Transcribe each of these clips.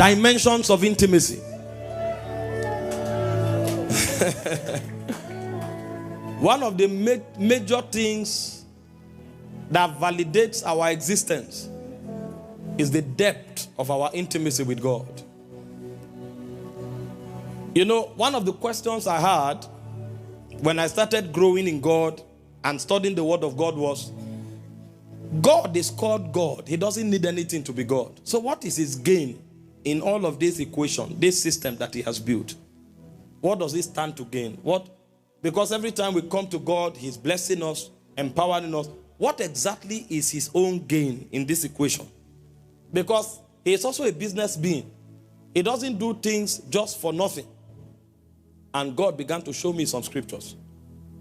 Dimensions of intimacy. One of the major things that validates our existence is the depth of our intimacy with God. You know, one of the questions I had when I started growing in God and studying the Word of God was, God is called God. He doesn't need anything to be God. So what is his gain in all of this equation, this system that he has built? What does he stand to gain? What? Because every time we come to God, he's blessing us, empowering us. What exactly is his own gain in this equation? Because he is also a business being. He doesn't do things just for nothing. And God began to show me some scriptures.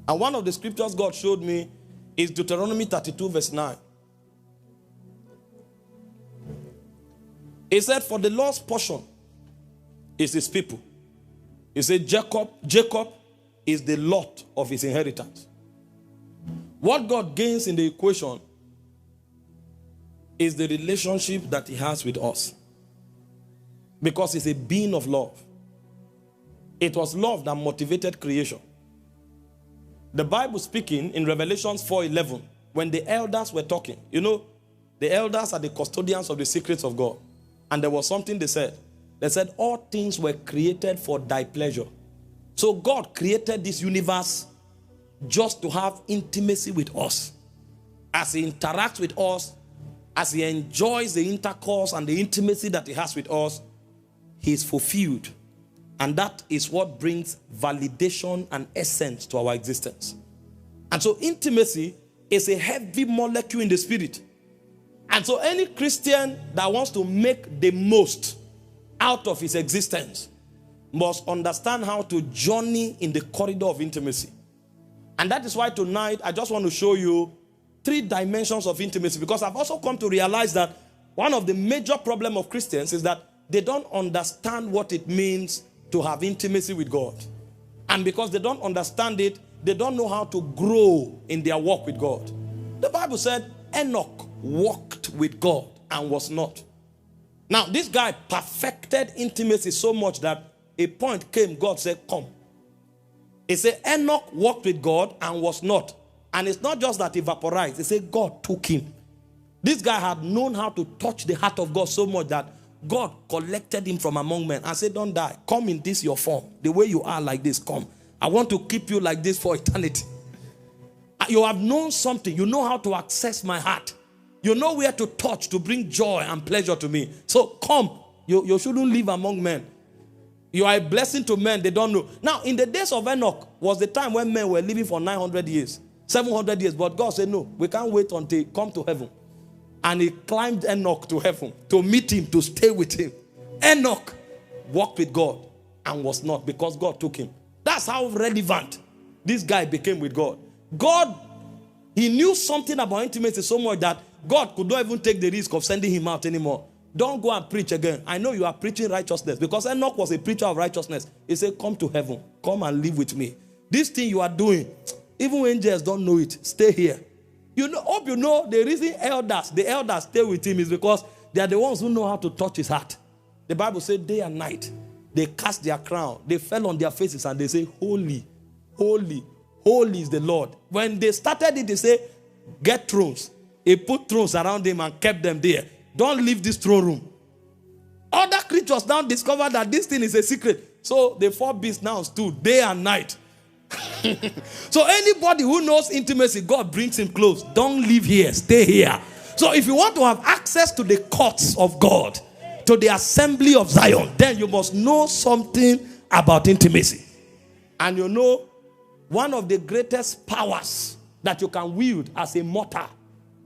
And one of the scriptures God showed me is Deuteronomy 32 verse 9. He said, for the Lord's portion is his people. He said, Jacob is the lot of his inheritance. What God gains in the equation is the relationship that he has with us. Because he's a being of love. It was love that motivated creation. The Bible speaking in Revelation 4:11, when the elders were talking, you know, the elders are the custodians of the secrets of God. And there was something they said. They said, all things were created for thy pleasure. So God created this universe just to have intimacy with us. As he interacts with us, as he enjoys the intercourse and the intimacy that he has with us, he is fulfilled. And that is what brings validation and essence to our existence. And so intimacy is a heavy molecule in the spirit. And so any Christian that wants to make the most out of his existence must understand how to journey in the corridor of intimacy. And that is why tonight I just want to show you 3 dimensions of intimacy, because I've also come to realize that one of the major problems of Christians is that they don't understand what it means to have intimacy with God. And because they don't understand it, they don't know how to grow in their walk with God. The Bible said Enoch walked with God and was not. Now, this guy perfected intimacy so much that a point came, God said, come. He said Enoch walked with God and was not. And it's not just that he vaporized. He said God took him. This guy had known how to touch the heart of God so much that God collected him from among men and said, don't die. Come in this your form. The way you are like this, come. I want to keep you like this for eternity. You have known something. You know how to access my heart. You know where to touch to bring joy and pleasure to me. So come. You shouldn't live among men. You are a blessing to men. They don't know. Now, in the days of Enoch was the time when men were living for 900 years, 700 years. But God said, no, we can't wait until he come to heaven. And he climbed Enoch to heaven to meet him, to stay with him. Enoch walked with God and was not, because God took him. That's how relevant this guy became with God. God, he knew something about intimacy so much that God could not even take the risk of sending him out anymore. Don't go and preach again. I know you are preaching righteousness, because Enoch was a preacher of righteousness. He said, come to heaven. Come and live with me. This thing you are doing, even angels don't know it. Stay here. You know, hope you know the reason the elders stay with him is because they are the ones who know how to touch his heart. The Bible says day and night, they cast their crown. They fell on their faces and they say, holy, holy, holy is the Lord. When they started it, they say, get thrones. He put thrones around him and kept them there. Don't leave this throne room. Other creatures now discover that this thing is a secret. So the 4 beasts now stood day and night. So anybody who knows intimacy, God brings him close. Don't leave here. Stay here. So if you want to have access to the courts of God, to the assembly of Zion, then you must know something about intimacy. And you know, one of the greatest powers that you can wield as a mortal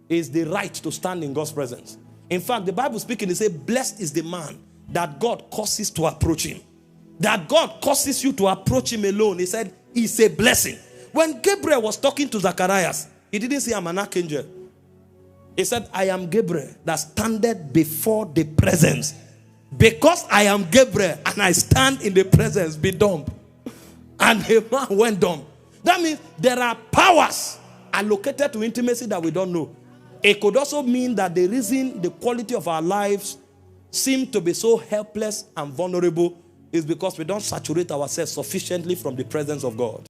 is the right to stand in God's presence. In fact, the Bible speaking, it says, blessed is the man that God causes to approach him. That God causes you to approach him alone. He said, it's a blessing. When Gabriel was talking to Zacharias, he didn't say, I'm an archangel. He said, I am Gabriel that standeth before the presence. Because I am Gabriel and I stand in the presence, be dumb. And the man went dumb. That means there are powers allocated to intimacy that we don't know. It could also mean that the reason the quality of our lives seem to be so helpless and vulnerable is because we don't saturate ourselves sufficiently from the presence of God.